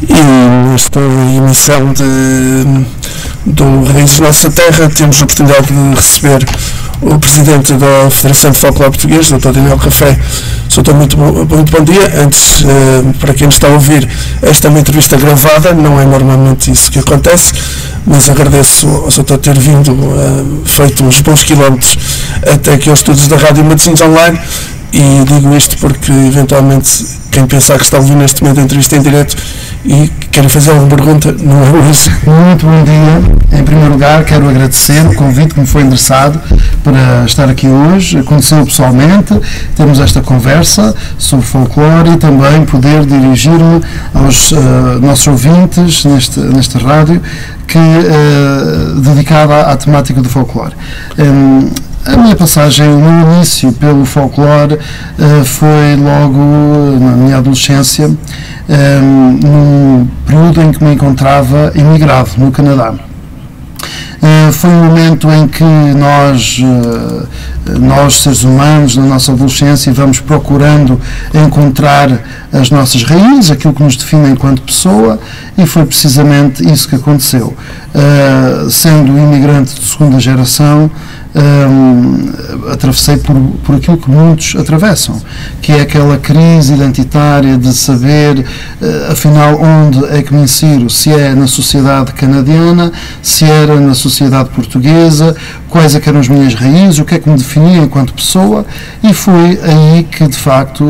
E nesta emissão do Raízes Nossa Terra temos a oportunidade de receber o Presidente da Federação de Folclore Português, Dr. Daniel Café. Dr. muito bom dia. Antes, para quem nos está a ouvir, esta é uma entrevista gravada, não é normalmente isso que acontece, mas agradeço ao Dr. ter vindo, feito uns bons quilómetros até aqui aos estúdios da Rádio Matosinhos Online, e digo isto porque, eventualmente, quem pensar que está a ouvir neste momento a entrevista em direto e quer fazer alguma pergunta, não é hoje. Muito bom dia. Em primeiro lugar, quero agradecer o convite que me foi endereçado para estar aqui hoje, conhecê-lo pessoalmente, termos esta conversa sobre folclore e também poder dirigir-me aos nossos ouvintes nesta rádio dedicada à temática do folclore. A minha passagem no início pelo folclore foi logo na minha adolescência, num período em que me encontrava imigrado no Canadá. Foi um momento em que nós seres humanos, na nossa adolescência, vamos procurando encontrar as nossas raízes, aquilo que nos define enquanto pessoa, e foi precisamente isso que aconteceu. Sendo imigrante de segunda geração, atravessei por aquilo que muitos atravessam, que é aquela crise identitária de saber, afinal, onde é que me insiro, se é na sociedade canadiana, se era na sociedade portuguesa, quais é que eram as minhas raízes, o que é que me definia enquanto pessoa, e foi aí que, de facto,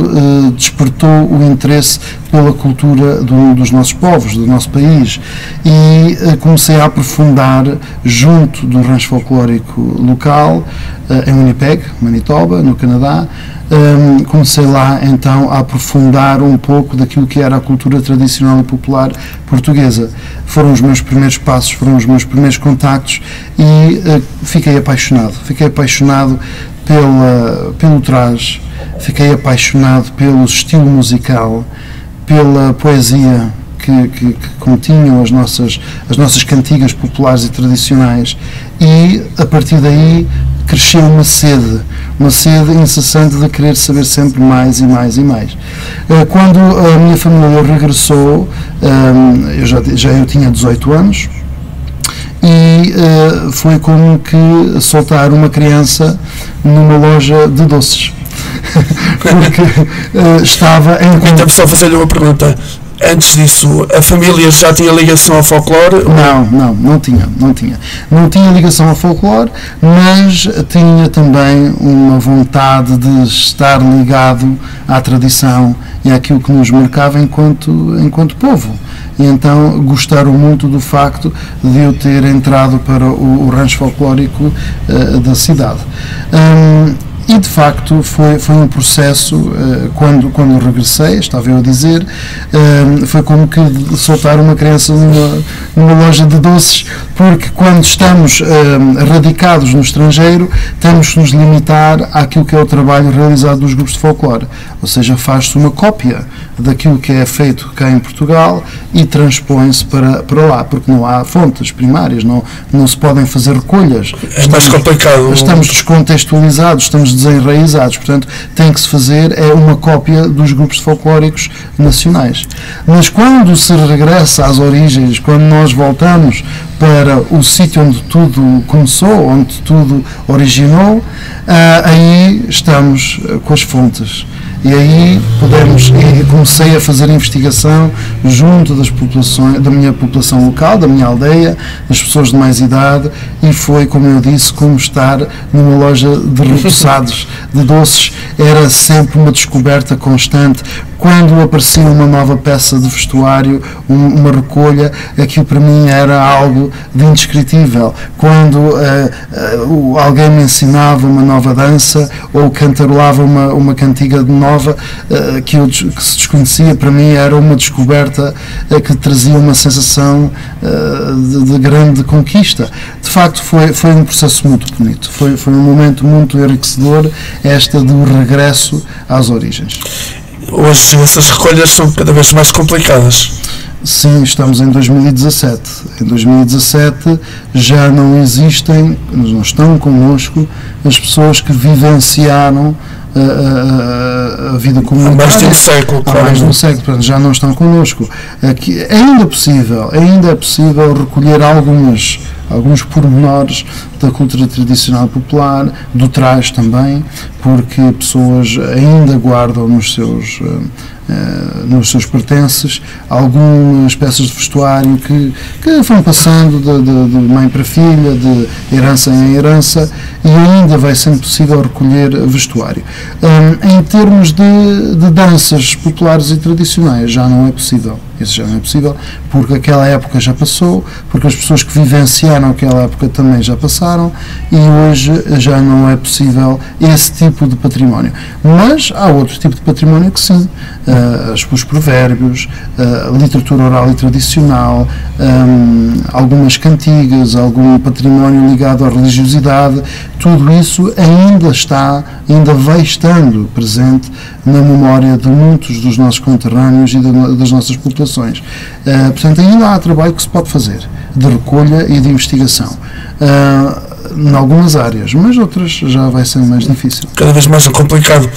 despertou o interesse pela cultura dos nossos povos, do nosso país, e comecei a aprofundar junto do rancho folclórico local, em Winnipeg, Manitoba, no Canadá. Comecei lá então a aprofundar um pouco daquilo que era a cultura tradicional e popular portuguesa. Foram os meus primeiros passos, foram os meus primeiros contactos, e fiquei apaixonado pelo traje, fiquei apaixonado pelo estilo musical, pela poesia que continham as nossas cantigas populares e tradicionais, e a partir daí cresceu uma sede incessante de querer saber sempre mais e mais e mais. Quando a minha família regressou, eu tinha 18 anos, e foi como que soltar uma criança numa loja de doces. Porque estava em... Então, só fazer-lhe uma pergunta. Antes disso, a família já tinha ligação ao folclore? Não tinha. Não tinha ligação ao folclore, mas tinha também uma vontade de estar ligado à tradição e àquilo que nos marcava enquanto povo. E então gostaram muito do facto de eu ter entrado para o rancho folclórico da cidade. E de facto foi um processo, quando regressei, estava eu a dizer, foi como que soltar uma criança numa loja de doces, porque quando estamos radicados no estrangeiro, temos que nos limitar àquilo que é o trabalho realizado dos grupos de folclore, ou seja, faz-se uma cópia daquilo que é feito cá em Portugal e transpõe-se para lá, porque não há fontes primárias, não se podem fazer recolhas. Mais complicado. Estamos descontextualizados, estamos desenraizados, portanto tem que se fazer uma cópia dos grupos folclóricos nacionais. Mas quando se regressa às origens, quando nós voltamos para o sítio onde tudo começou, onde tudo originou, aí estamos com as fontes. E aí comecei a fazer investigação junto da minha população local, da minha aldeia, das pessoas de mais idade, e foi, como eu disse, como estar numa loja de repousados, de doces. Era sempre uma descoberta constante. Quando aparecia uma nova peça de vestuário, uma recolha, aquilo para mim era algo de indescritível. Quando alguém me ensinava uma nova dança ou cantarolava uma cantiga nova que se desconhecia, para mim era uma descoberta que trazia uma sensação de grande conquista. De facto, foi um processo muito bonito. Foi um momento muito enriquecedor, do regresso às origens. Hoje essas recolhas são cada vez mais complicadas. Sim, estamos em 2017. Em 2017 já não estão connosco as pessoas que vivenciaram a vida comunitária. Há mais de um século, há mais de um século, portanto, já não estão connosco. Aqui, ainda é possível recolher alguns pormenores da cultura tradicional popular, do traje também, porque pessoas ainda guardam nos seus pertences algumas peças de vestuário que vão passando de mãe para filha, de herança em herança, e ainda vai sendo possível recolher vestuário. Em termos de danças populares e tradicionais, já não é possível. Isso já não é possível, porque aquela época já passou, porque as pessoas que vivenciaram aquela época também já passaram, e hoje já não é possível esse tipo de património. Mas há outro tipo de património que sim, os provérbios, a literatura oral e tradicional, algumas cantigas, algum património ligado à religiosidade, tudo isso ainda vai estando presente na memória de muitos dos nossos conterrâneos e das nossas populações. Portanto, ainda há trabalho que se pode fazer de recolha e de investigação em algumas áreas, mas outras já vai ser mais difícil. Cada vez mais complicado.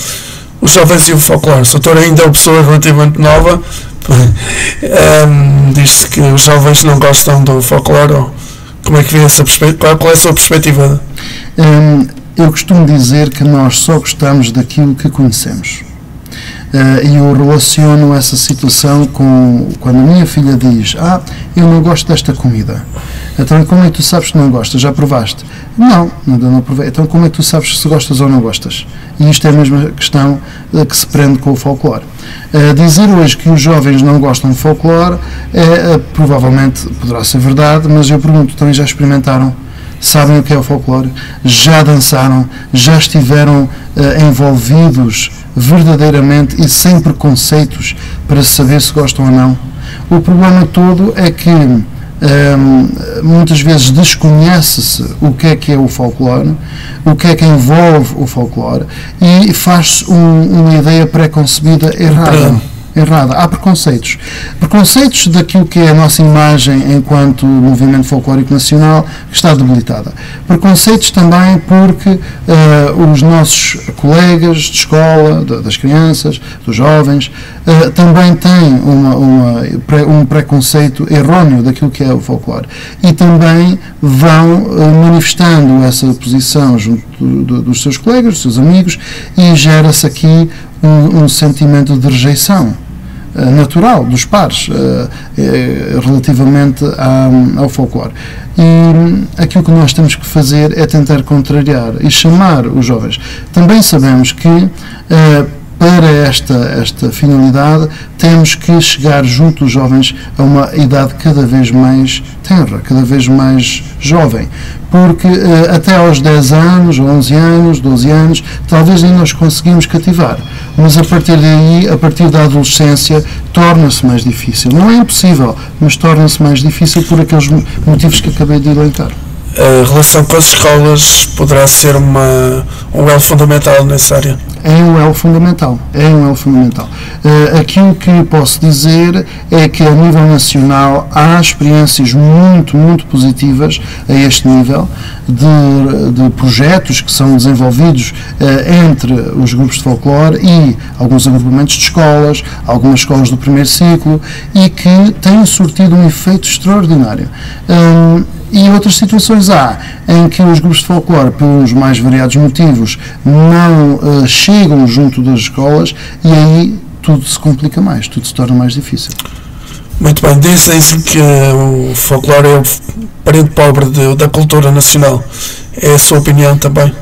Os jovens e o folclore. O doutor ainda é uma pessoa relativamente nova. Diz-se que os jovens não gostam do folclore. Como é que vê essa perspectiva? Qual é a sua perspectiva? Eu costumo dizer que nós só gostamos daquilo que conhecemos. E eu relaciono essa situação com quando a minha filha diz: eu não gosto desta comida. Então, como é que tu sabes que não gostas? Já provaste? Não, ainda não provei. Então, como é que tu sabes se gostas ou não gostas? E isto é a mesma questão que se prende com o folclore. Dizer hoje que os jovens não gostam de folclore provavelmente poderá ser verdade, mas eu pergunto: também já experimentaram? Sabem o que é o folclore? Já dançaram? Já estiveram envolvidos verdadeiramente e sem preconceitos para saber se gostam ou não? O problema todo é que muitas vezes desconhece-se o que é o folclore, o que é que envolve o folclore, e faz-se uma ideia pré-concebida errada. Há preconceitos daquilo que é a nossa imagem enquanto movimento folclórico nacional, que está debilitada. Preconceitos também porque os nossos colegas de escola, das crianças, dos jovens, também têm um preconceito erróneo daquilo que é o folclore, e também vão manifestando essa posição junto dos seus colegas, dos seus amigos, e gera-se aqui um sentimento de rejeição natural dos pares relativamente ao folclore. E aquilo que nós temos que fazer é tentar contrariar e chamar os jovens. Também sabemos que para esta finalidade temos que chegar junto dos jovens a uma idade cada vez mais tenra, cada vez mais jovem, porque até aos 10 anos, 11 anos, 12 anos, talvez ainda nós conseguimos cativar, mas a partir daí, a partir da adolescência, torna-se mais difícil. Não é impossível, mas torna-se mais difícil por aqueles motivos que acabei de elencar. A relação com as escolas poderá ser um elo fundamental nessa área? É um elo fundamental. Aquilo que posso dizer é que a nível nacional há experiências muito, muito positivas a este nível de projetos que são desenvolvidos entre os grupos de folclore e alguns agrupamentos de escolas, algumas escolas do primeiro ciclo, e que têm surtido um efeito extraordinário. E outras situações há em que os grupos de folclore, pelos mais variados motivos, não chegam junto das escolas, e aí tudo se complica mais, tudo se torna mais difícil. Muito bem, dizem que o folclore é o parente pobre da cultura nacional. É a sua opinião também?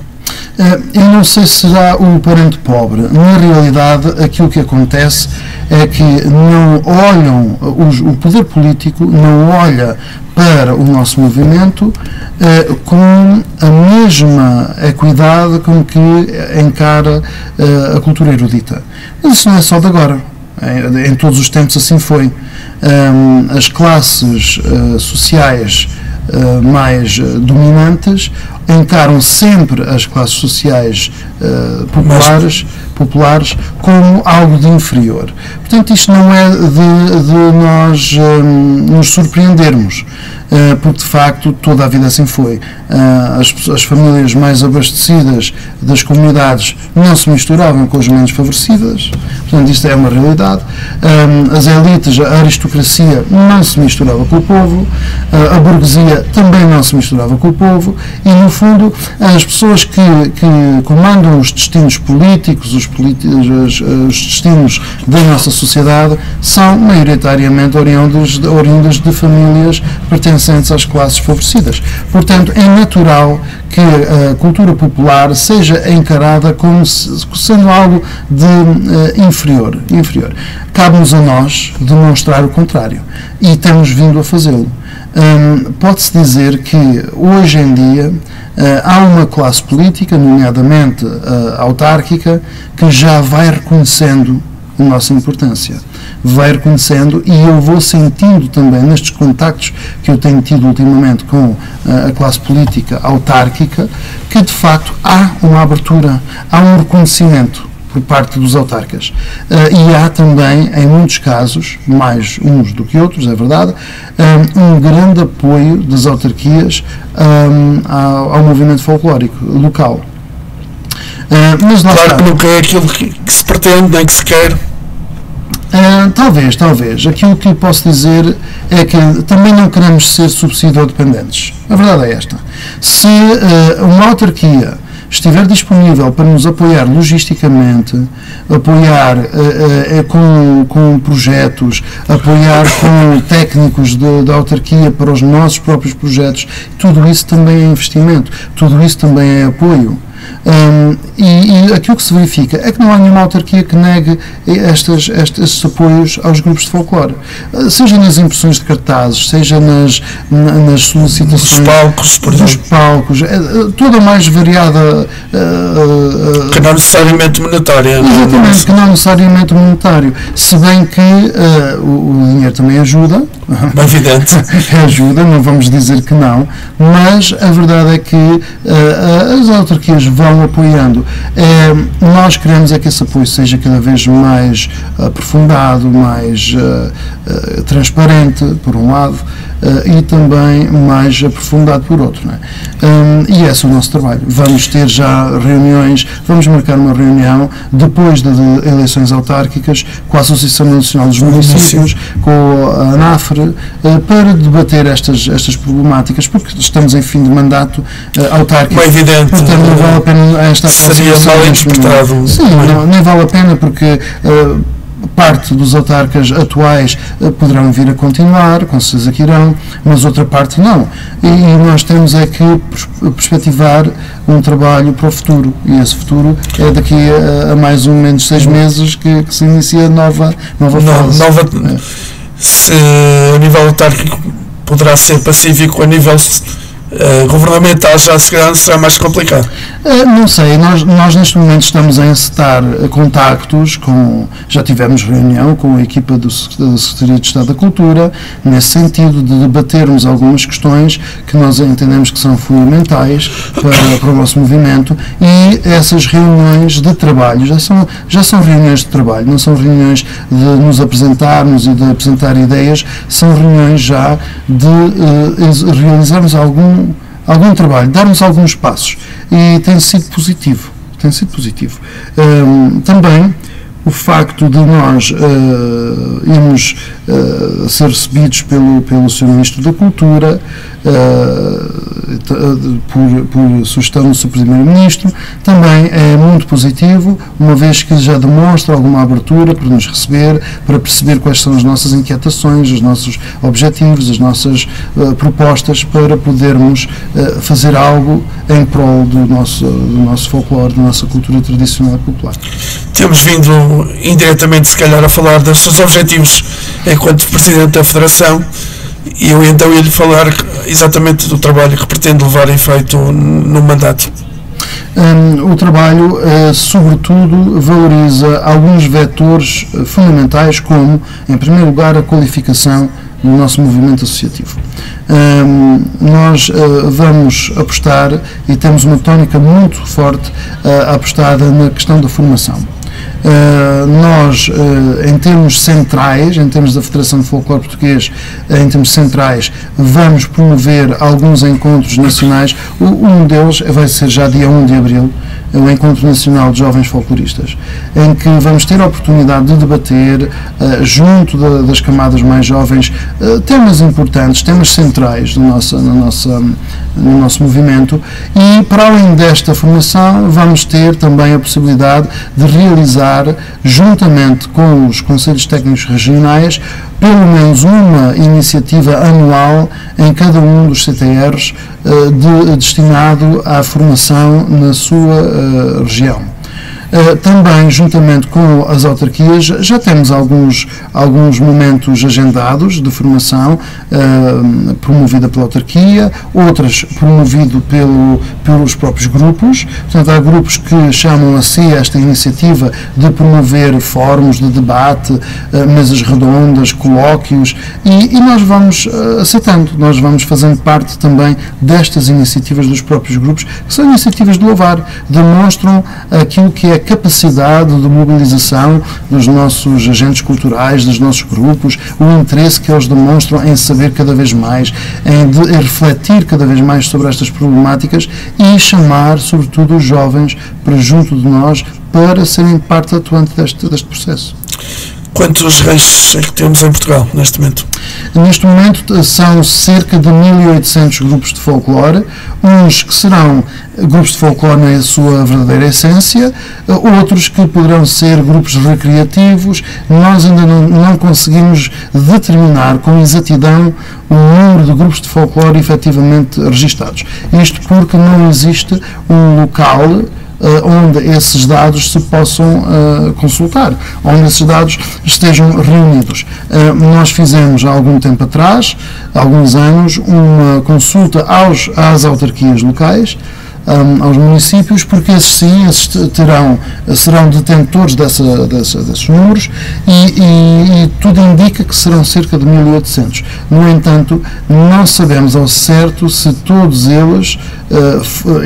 Eu não sei se será o parente pobre. Na realidade, aquilo que acontece é que não olham, o poder político não olha para o nosso movimento com a mesma equidade com que encara a cultura erudita. Mas isso não é só de agora. Em todos os tempos assim foi. As classes sociais mais dominantes encaram sempre as classes sociais populares como algo de inferior. Portanto, isto não é de nós nos surpreendermos, porque de facto toda a vida assim foi. As famílias mais abastecidas das comunidades não se misturavam com as menos favorecidas, portanto isto é uma realidade. As elites, a aristocracia não se misturava com o povo, a burguesia também não se misturava com o povo, e no fundo as pessoas que comandam os destinos políticos, os destinos da nossa sociedade, são maioritariamente oriundas de famílias pertencentes às classes favorecidas. Portanto, é natural que a cultura popular seja encarada como sendo algo de inferior. Cabe-nos a nós demonstrar o contrário, e temos vindo a fazê-lo. Pode-se dizer que hoje em dia há uma classe política, nomeadamente autárquica, que já vai reconhecendo a nossa importância. Vai reconhecendo, e eu vou sentindo também nestes contactos que eu tenho tido ultimamente com a classe política autárquica, que de facto há uma abertura, há um reconhecimento por parte dos autarcas. E há também, em muitos casos, mais uns do que outros, é verdade, um grande apoio das autarquias ao movimento folclórico local. Mas lá claro que nunca é aquilo que se pretende, nem que se quer. Talvez. Aquilo que posso dizer é que também não queremos ser subsídio-dependentes. A verdade é esta. Se uma autarquia estiver disponível para nos apoiar logisticamente, apoiar com projetos, apoiar com técnicos da autarquia para os nossos próprios projetos, tudo isso também é investimento, tudo isso também é apoio. E aquilo que se verifica é que não há nenhuma autarquia que negue estes apoios aos grupos de folclore, seja nas impressões de cartazes, seja nas solicitações dos palcos, toda a mais variada, que não necessariamente monetária. Exatamente, que não necessariamente monetário, se bem que o dinheiro também ajuda. É evidente. Ajuda, não vamos dizer que não, mas a verdade é que as autarquias vão apoiando. Nós queremos é que esse apoio seja cada vez mais aprofundado, mais transparente, por um lado, e também mais aprofundado por outro. Não é? E esse é o nosso trabalho. Vamos ter já reuniões, vamos marcar uma reunião depois das eleições autárquicas com a Associação Nacional dos Municípios, com a ANAFRE, para debater estas problemáticas, porque estamos em fim de mandato autárquico. É evidente. Portanto, não vale a pena esta seria mal interpretado. Sim, nem vale a pena, porque parte dos autarcas atuais poderão vir a continuar, com certeza que irão, mas outra parte não. E nós temos é que perspectivar um trabalho para o futuro, e esse futuro é daqui a mais ou menos 6 meses que se inicia a nova fase. Se a nível autárquico poderá ser pacífico, a nível governamental já será mais complicado. Não sei, nós neste momento estamos a encetar contactos já tivemos reunião com a equipa da Secretaria de Estado da Cultura, nesse sentido de debatermos algumas questões que nós entendemos que são fundamentais para o nosso movimento, e essas reuniões de trabalho já são reuniões de trabalho, não são reuniões de nos apresentarmos e de apresentar ideias, são reuniões já de realizarmos algum trabalho, darmos alguns passos, e tem sido positivo. Também o facto de nós irmos ser recebidos pelo Sr. Ministro da Cultura, por sugestão do Sr. Primeiro-Ministro, também é muito positivo, uma vez que já demonstra alguma abertura para nos receber, para perceber quais são as nossas inquietações, os nossos objetivos, as nossas propostas, para podermos fazer algo em prol do nosso folclore, da nossa cultura tradicional e popular. Temos vindo indiretamente, se calhar, a falar dos seus objetivos enquanto Presidente da Federação, e eu então ia-lhe falar exatamente do trabalho que pretende levar em feito no mandato. O trabalho, sobretudo, valoriza alguns vetores fundamentais, como, em primeiro lugar, a qualificação no nosso movimento associativo. Nós vamos apostar, e temos uma tónica muito forte apostada na questão da formação. Nós, em termos centrais, em termos da Federação de Folclore Português, em termos centrais, vamos promover alguns encontros nacionais. Um deles vai ser já dia 1 de abril, o Encontro Nacional de Jovens Folcloristas, em que vamos ter a oportunidade de debater, junto das camadas mais jovens, temas importantes, temas centrais no nosso movimento, e para além desta formação vamos ter também a possibilidade de realizar, juntamente com os Conselhos Técnicos Regionais, pelo menos uma iniciativa anual em cada um dos CTRs destinado à formação na sua região. Também, juntamente com as autarquias, já temos alguns momentos agendados de formação promovida pela autarquia, outras promovido pelos próprios grupos. Portanto, há grupos que chamam a si esta iniciativa de promover fóruns de debate, mesas redondas, colóquios, e nós vamos aceitando, nós vamos fazendo parte também destas iniciativas dos próprios grupos, que são iniciativas de louvar, demonstram aquilo que é a capacidade de mobilização dos nossos agentes culturais, dos nossos grupos, o interesse que eles demonstram em saber cada vez mais, em refletir cada vez mais sobre estas problemáticas e chamar, sobretudo, os jovens para junto de nós para serem parte atuante deste processo. Quantos reis é que temos em Portugal neste momento? Neste momento são cerca de 1800 grupos de folclore, uns que serão grupos de folclore na sua verdadeira essência, outros que poderão ser grupos recreativos. Nós ainda não conseguimos determinar com exatidão o número de grupos de folclore efetivamente registados. Isto porque não existe um local onde esses dados se possam consultar, onde esses dados estejam reunidos. Nós fizemos há algum tempo atrás, há alguns anos, uma consulta às autarquias locais, aos municípios, porque esses serão detentores desses números, e tudo indica que serão cerca de 1800. No entanto, não sabemos ao certo se todos eles,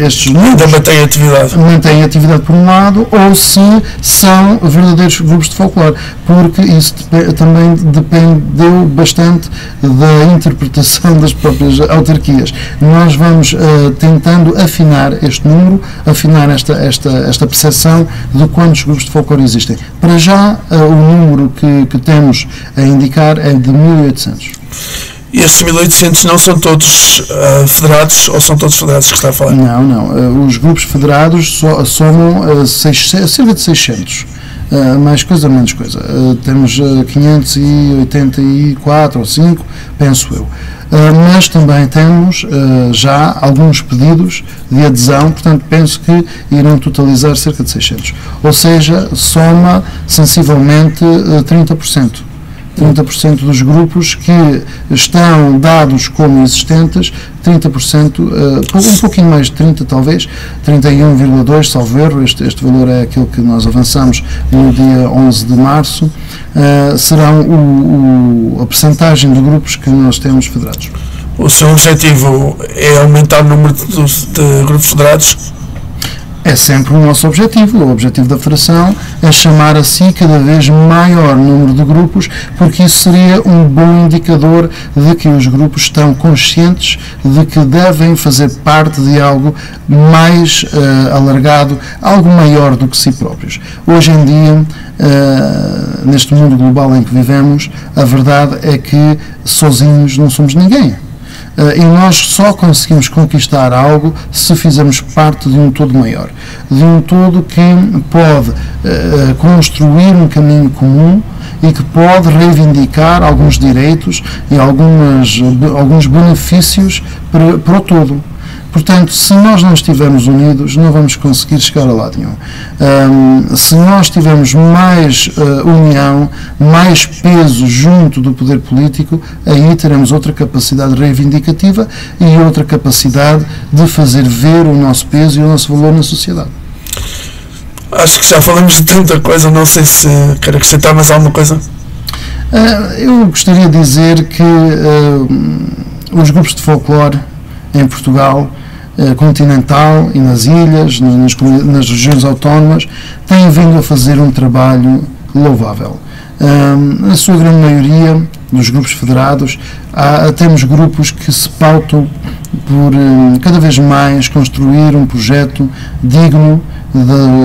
estes números, mantêm atividade por um lado, ou se são verdadeiros grupos de folclore, porque isso também dependeu bastante da interpretação das próprias autarquias. Nós vamos tentando afinar este número, afinar esta percepção de quantos grupos de folclore existem. Para já, o número que temos a indicar é de 1800. E estes 1800 não são todos federados, ou são todos federados que está a falar? Não. Os grupos federados somam cerca de 600. Mais coisa, menos coisa. Temos 584 ou 5, penso eu. Mas também temos já alguns pedidos de adesão, portanto penso que irão totalizar cerca de 600. Ou seja, soma sensivelmente 30%. 30% dos grupos que estão dados como existentes, 30%, um pouquinho mais de 30 talvez, 31,2, salvo erro, este valor é aquele que nós avançamos no dia 11 de março, serão a percentagem de grupos que nós temos federados. O seu objetivo é aumentar o número de grupos federados? É sempre o nosso objetivo. O objetivo da Federação é chamar a si cada vez maior número de grupos, porque isso seria um bom indicador de que os grupos estão conscientes de que devem fazer parte de algo mais alargado, algo maior do que si próprios. Hoje em dia, neste mundo global em que vivemos, a verdade é que sozinhos não somos ninguém. E nós só conseguimos conquistar algo se fizermos parte de um todo maior, de um todo que pode construir um caminho comum e que pode reivindicar alguns direitos e alguns benefícios para o todo. Portanto, se nós não estivermos unidos, não vamos conseguir chegar a lado nenhum. Se nós tivermos mais união, mais peso junto do poder político, aí teremos outra capacidade reivindicativa e outra capacidade de fazer ver o nosso peso e o nosso valor na sociedade. Acho que já falamos de tanta coisa, não sei se quer acrescentar mais alguma coisa. Eu gostaria de dizer que os grupos de folclore em Portugal continental e nas ilhas, nas regiões autónomas, têm vindo a fazer um trabalho louvável. Na sua grande maioria dos grupos federados, temos grupos que se pautam por cada vez mais construir um projeto digno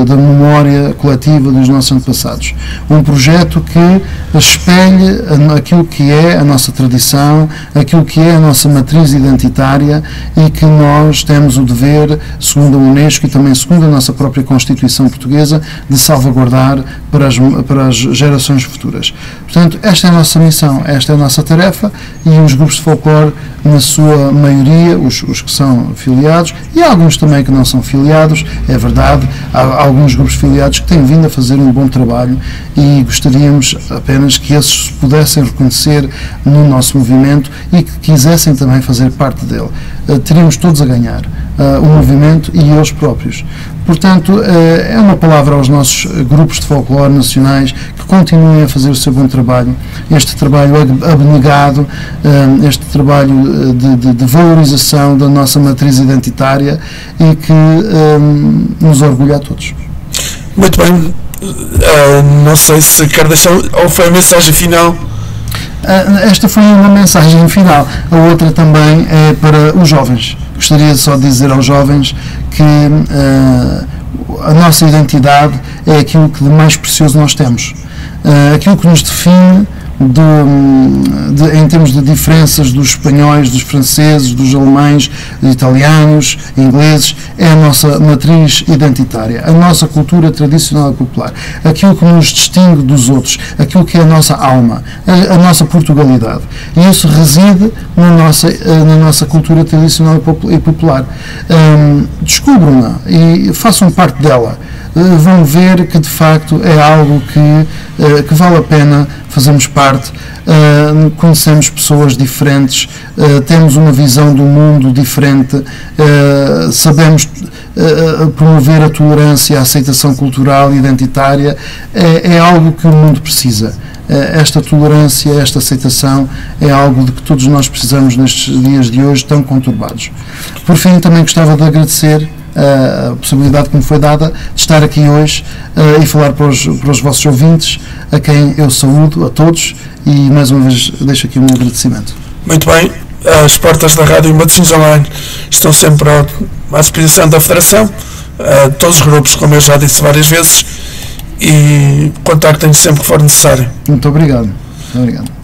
da memória coletiva dos nossos antepassados. Um projeto que espelhe aquilo que é a nossa tradição, aquilo que é a nossa matriz identitária e que nós temos o dever, segundo a Unesco e também segundo a nossa própria Constituição portuguesa, de salvaguardar para as gerações futuras. Portanto, esta é a nossa missão, esta é a nossa tarefa e os grupos de folclore, na sua maioria, os que são filiados, e há alguns também que não são filiados, é verdade, há alguns grupos filiados que têm vindo a fazer um bom trabalho e gostaríamos apenas que esses pudessem reconhecer no nosso movimento e que quisessem também fazer parte dele. Teríamos todos a ganhar, o movimento e eles próprios. Portanto, é uma palavra aos nossos grupos de folclore nacionais que continuem a fazer o seu bom trabalho, este trabalho abnegado, este trabalho de valorização da nossa matriz identitária e que nos orgulha a todos. Muito bem. Não sei se quer deixar, ou foi a mensagem final? Esta foi uma mensagem final. A outra também é para os jovens. Gostaria só de dizer aos jovens que a nossa identidade é aquilo que de mais precioso nós temos. Aquilo que nos define em termos de diferenças dos espanhóis, dos franceses, dos alemães, dos italianos, ingleses, é a nossa matriz identitária, a nossa cultura tradicional e popular, aquilo que nos distingue dos outros, aquilo que é a nossa alma, a nossa Portugalidade. E isso reside na nossa cultura tradicional e popular. Descubram-na e façam parte dela. Vão ver que de facto é algo que vale a pena fazermos parte, conhecemos pessoas diferentes, temos uma visão do mundo diferente, sabemos promover a tolerância, a aceitação cultural e identitária, é algo que o mundo precisa. Esta tolerância, esta aceitação é algo de que todos nós precisamos nestes dias de hoje tão conturbados. Por fim, também gostava de agradecer a possibilidade que me foi dada de estar aqui hoje e falar para os vossos ouvintes, a quem eu saúdo, a todos, e mais uma vez deixo aqui o meu agradecimento. Muito bem, as portas da Rádio Matosinhos Online estão sempre à disposição da Federação, todos os grupos, como eu já disse várias vezes, e contactem-nos sempre que for necessário. Muito obrigado. Muito obrigado.